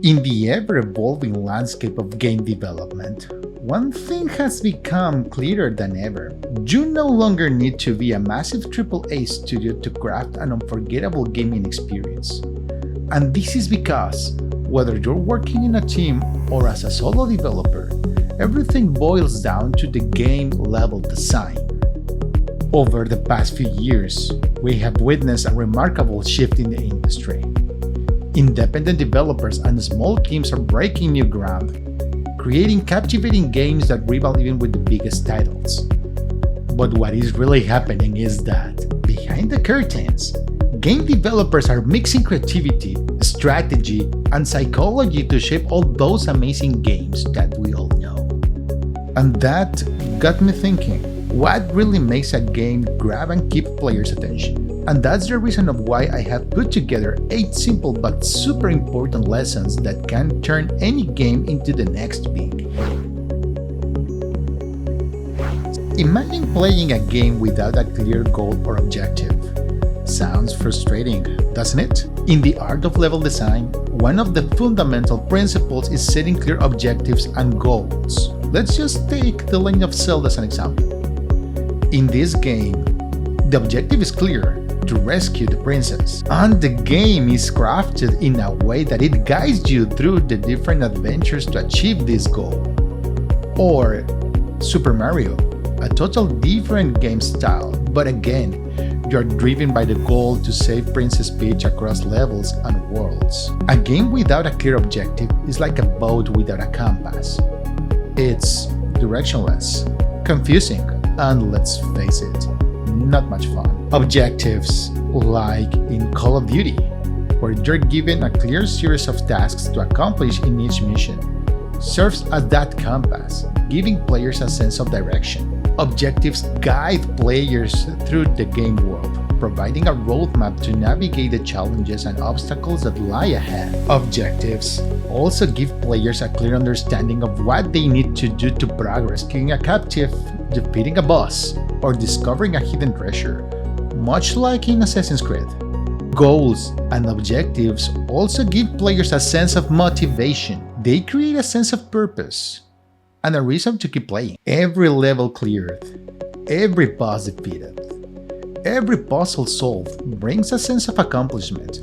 In the ever-evolving landscape of game development, one thing has become clearer than ever. You no longer need to be a massive AAA studio to craft an unforgettable gaming experience. And this is because, whether you're working in a team or as a solo developer, everything boils down to the game-level design. Over the past few years, we have witnessed a remarkable shift in the industry. Independent developers and small teams are breaking new ground, creating captivating games that rival even with the biggest titles. But what is really happening is that, behind the curtains, game developers are mixing creativity, strategy, and psychology to shape all those amazing games that we all know. And that got me thinking, what really makes a game grab and keep players' attention? And that's the reason of why I have put together 8 simple but super important lessons that can turn any game into the next big hit. Imagine playing a game without a clear goal or objective. Sounds frustrating, doesn't it? In the art of level design, one of the fundamental principles is setting clear objectives and goals. Let's just take The Legend of Zelda as an example. In this game, the objective is clear: to rescue the princess. And the game is crafted in a way that it guides you through the different adventures to achieve this goal. Or Super Mario, a total different game style, but again, you're driven by the goal to save Princess Peach across levels and worlds. A game without a clear objective is like a boat without a compass. It's directionless, confusing, and let's face it, not much fun. Objectives, like in Call of Duty, where you're given a clear series of tasks to accomplish in each mission, serves as that compass, giving players a sense of direction. Objectives guide players through the game world, providing a roadmap to navigate the challenges and obstacles that lie ahead. Objectives also give players a clear understanding of what they need to do to progress, rescuing a captive, defeating a boss, or discovering a hidden treasure, much like in Assassin's Creed. Goals and objectives also give players a sense of motivation. They create a sense of purpose and a reason to keep playing. Every level cleared, every boss defeated, every puzzle solved brings a sense of accomplishment,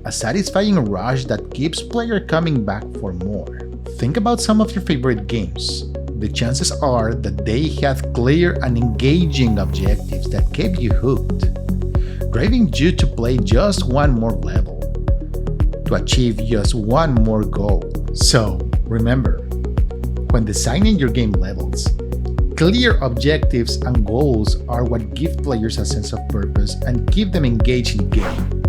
a satisfying rush that keeps players coming back for more. Think about some of your favorite games. The chances are that they had clear and engaging objectives that kept you hooked, driving you to play just one more level, to achieve just one more goal. So, remember, when designing your game levels, clear objectives and goals are what give players a sense of purpose and keep them engaged in the game.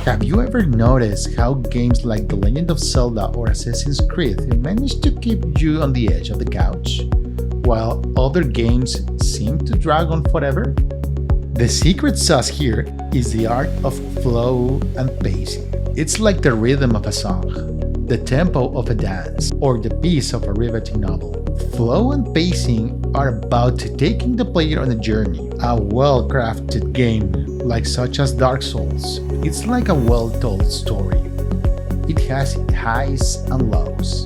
Have you ever noticed how games like The Legend of Zelda or Assassin's Creed manage to keep you on the edge of the couch, while other games seem to drag on forever? The secret sauce here is the art of flow and pacing. It's like the rhythm of a song, the tempo of a dance, or the piece of a riveting novel. Flow and pacing are about taking the player on a journey. A well-crafted game, like such as Dark Souls, it's like a well-told story. It has highs and lows,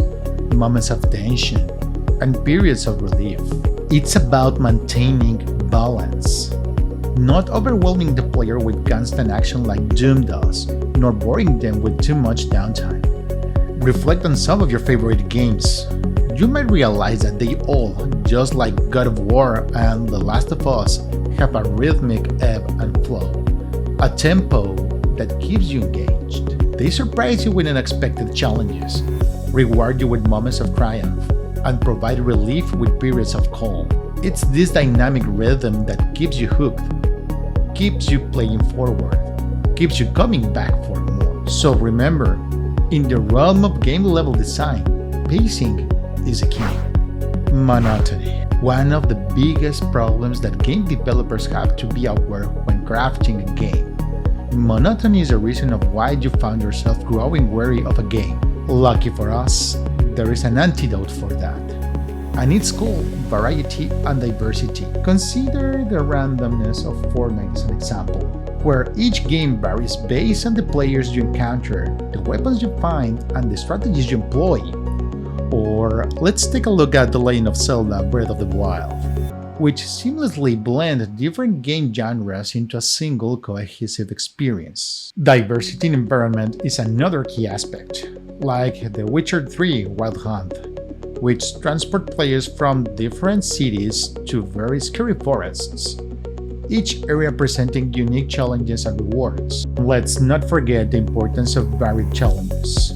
moments of tension, and periods of relief. It's about maintaining balance, not overwhelming the player with constant action like Doom does, nor boring them with too much downtime. Reflect on some of your favorite games. You might realize that they all, just like God of War and The Last of Us, have a rhythmic ebb and flow, a tempo that keeps you engaged. They surprise you with unexpected challenges, reward you with moments of triumph, and provide relief with periods of calm. It's this dynamic rhythm that keeps you hooked, keeps you playing forward, keeps you coming back for more. So remember, in the realm of game level design, pacing is a key. Monotony. One of the biggest problems that game developers have to be aware of when crafting a game. Monotony is a reason of why you found yourself growing weary of a game. Lucky for us, there is an antidote for that. And it's called variety and diversity. Consider the randomness of Fortnite as an example. where each game varies based on the players you encounter, the weapons you find, and the strategies you employ. Or let's take a look at The Legend of Zelda Breath of the Wild, which seamlessly blends different game genres into a single cohesive experience. Diversity in environment is another key aspect, like The Witcher 3 Wild Hunt, which transport players from different cities to very scary forests, each area presenting unique challenges and rewards. Let's not forget the importance of varied challenges.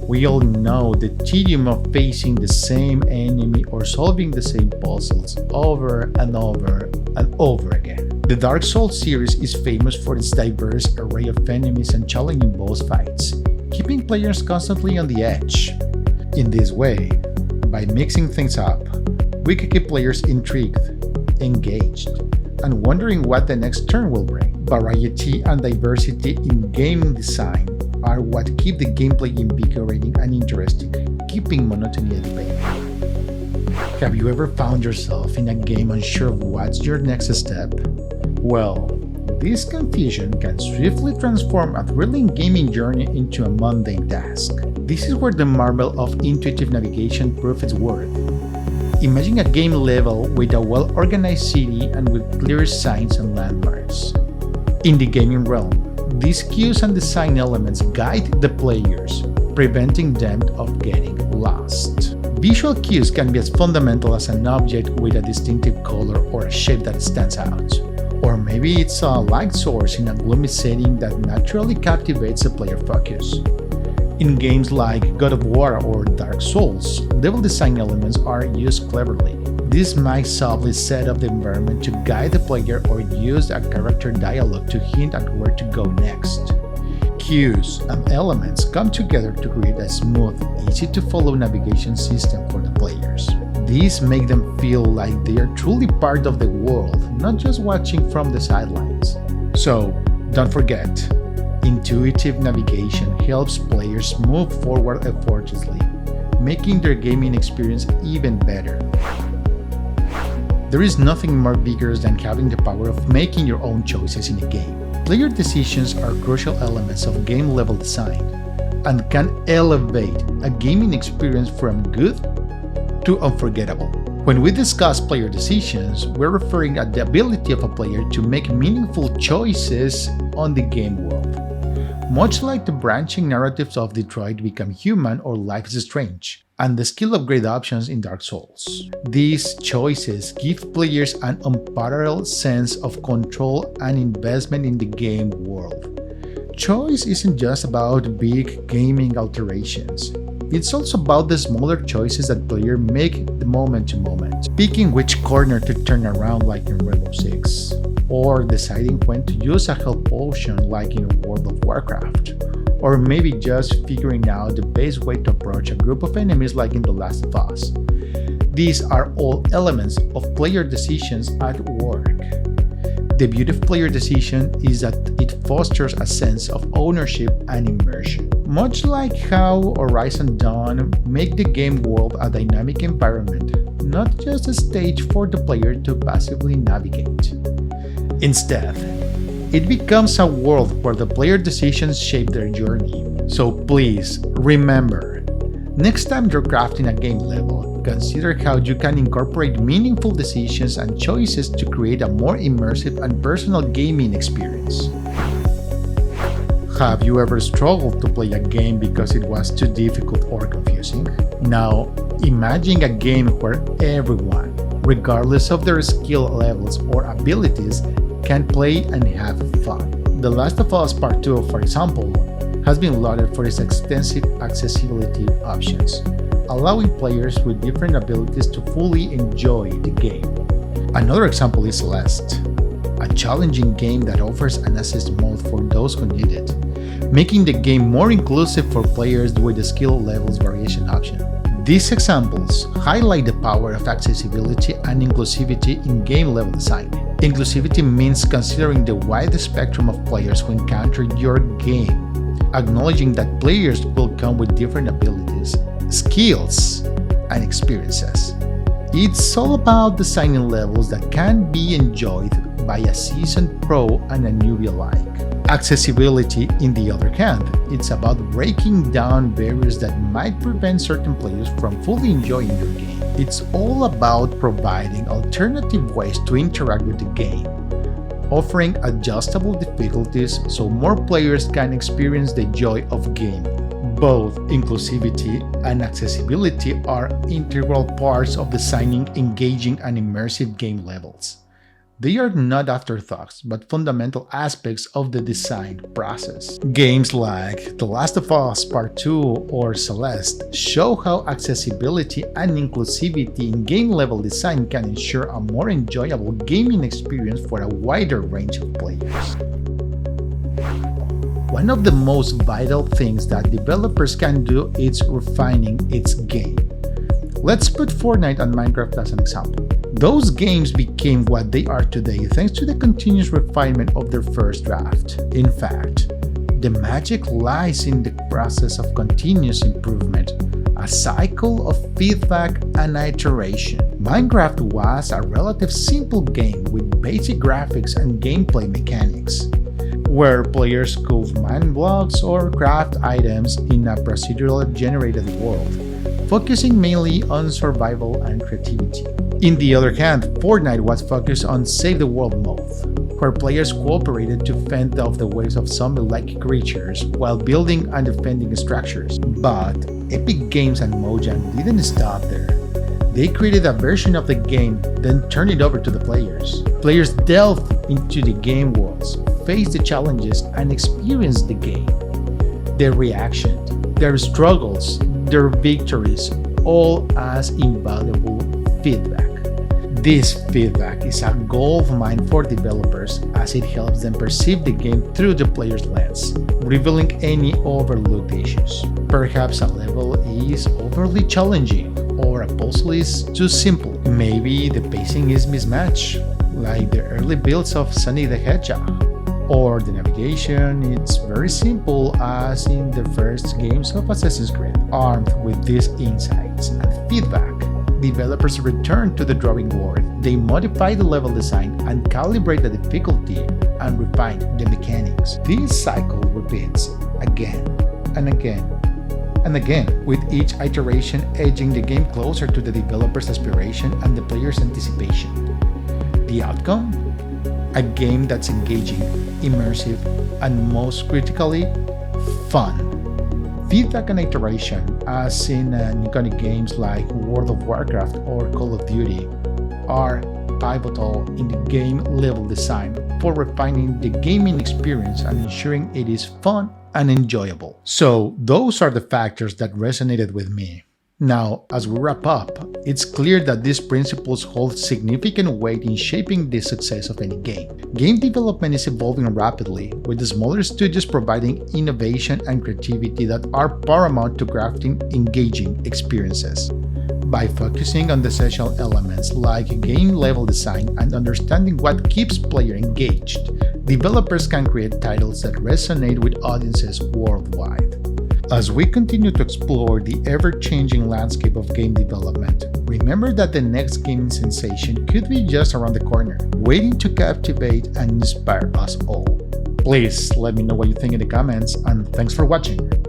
We all know the tedium of facing the same enemy or solving the same puzzles over and over and over again. The Dark Souls series is famous for its diverse array of enemies and challenging boss fights, keeping players constantly on the edge. In this way, by mixing things up, we can keep players intrigued, engaged, and wondering what the next turn will bring. Variety and diversity in game design are what keep the gameplay invigorating and interesting, keeping monotony at bay. Have you ever found yourself in a game unsure of what's your next step? Well, this confusion can swiftly transform a thrilling gaming journey into a mundane task. This is where the marvel of intuitive navigation proves its worth. Imagine a game level with a well-organized city and with clear signs and landmarks. In the gaming realm, these cues and design elements guide the players, preventing them of getting lost. Visual cues can be as fundamental as an object with a distinctive color or a shape that stands out. Or maybe it's a light source in a gloomy setting that naturally captivates the player focus. In games like God of War or Dark Souls, level design elements are used cleverly. This might softly set up the environment to guide the player or use a character dialogue to hint at where to go next. Cues and elements come together to create a smooth, easy-to-follow navigation system for the players. These make them feel like they are truly part of the world, not just watching from the sidelines. So, don't forget, intuitive navigation helps players move forward effortlessly, making their gaming experience even better. There is nothing more vigorous than having the power of making your own choices in a game. Player decisions are crucial elements of game-level design and can elevate a gaming experience from good to unforgettable. When we discuss player decisions, we're referring to the ability of a player to make meaningful choices on the game world. Much like the branching narratives of Detroit Become Human or Life is Strange, and the skill upgrade options in Dark Souls. These choices give players an unparalleled sense of control and investment in the game world. Choice isn't just about big gaming alterations. It's also about the smaller choices that players make the moment to moment, picking which corner to turn around like in Rainbow Six, or deciding when to use a health potion like in World of Warcraft, or maybe just figuring out the best way to approach a group of enemies like in The Last of Us. These are all elements of player decisions at work. The beauty of player decision is that it fosters a sense of ownership and immersion. Much like how Horizon Dawn make the game world a dynamic environment, not just a stage for the player to passively navigate. Instead, it becomes a world where the player decisions shape their journey. So please, remember, next time you're crafting a game level, consider how you can incorporate meaningful decisions and choices to create a more immersive and personal gaming experience. Have you ever struggled to play a game because it was too difficult or confusing? Now, imagine a game where everyone, regardless of their skill levels or abilities, can play and have fun. The Last of Us Part 2, for example, has been lauded for its extensive accessibility options, allowing players with different abilities to fully enjoy the game. Another example is Celeste, a challenging game that offers an assist mode for those who need it, making the game more inclusive for players with the skill levels variation option. These examples highlight the power of accessibility and inclusivity in game level design. Inclusivity means considering the wide spectrum of players who encounter your game, acknowledging that players will come with different abilities, skills, and experiences. It's all about designing levels that can be enjoyed by a seasoned pro and a newbie alike. Accessibility, in the other hand, it's about breaking down barriers that might prevent certain players from fully enjoying your game. It's all about providing alternative ways to interact with the game, offering adjustable difficulties so more players can experience the joy of gaming. Both inclusivity and accessibility are integral parts of designing engaging and immersive game levels. They are not afterthoughts, but fundamental aspects of the design process. Games like The Last of Us Part 2 or Celeste show how accessibility and inclusivity in game-level design can ensure a more enjoyable gaming experience for a wider range of players. One of the most vital things that developers can do is refining its game. Let's put Fortnite and Minecraft as an example. Those games became what they are today thanks to the continuous refinement of their first draft. In fact, the magic lies in the process of continuous improvement, a cycle of feedback and iteration. Minecraft was a relatively simple game with basic graphics and gameplay mechanics, where players could mine blocks or craft items in a procedurally generated world, focusing mainly on survival and creativity. In the other hand, Fortnite was focused on Save the World mode, where players cooperated to fend off the waves of zombie-like creatures while building and defending structures. But Epic Games and Mojang didn't stop there. They created a version of the game, then turned it over to the players. Players delved into the game worlds, faced the challenges, and experienced the game. Their reactions, their struggles, their victories, all as invaluable feedback. This feedback is a goldmine for developers as it helps them perceive the game through the player's lens, revealing any overlooked issues. Perhaps a level is overly challenging, or a puzzle is too simple. Maybe the pacing is mismatched, like the early builds of Sonic the Hedgehog. Or the navigation, it's very simple as in the first games of Assassin's Creed. Armed with these insights and feedback, developers return to the drawing board. They modify the level design and calibrate the difficulty and refine the mechanics. This cycle repeats again and again and again, with each iteration edging the game closer to the developer's aspiration and the player's anticipation. The outcome? A game that's engaging, immersive, and most critically, fun. Feedback and iteration, as in iconic games like World of Warcraft or Call of Duty, are pivotal in the game level design for refining the gaming experience and ensuring it is fun and enjoyable. So those are the factors that resonated with me. Now, as we wrap up, it's clear that these principles hold significant weight in shaping the success of any game. Game development is evolving rapidly, with the smaller studios providing innovation and creativity that are paramount to crafting engaging experiences. By focusing on the essential elements like game-level design and understanding what keeps players engaged, developers can create titles that resonate with audiences worldwide. As we continue to explore the ever-changing landscape of game development, remember that the next gaming sensation could be just around the corner, waiting to captivate and inspire us all. Please let me know what you think in the comments, and thanks for watching.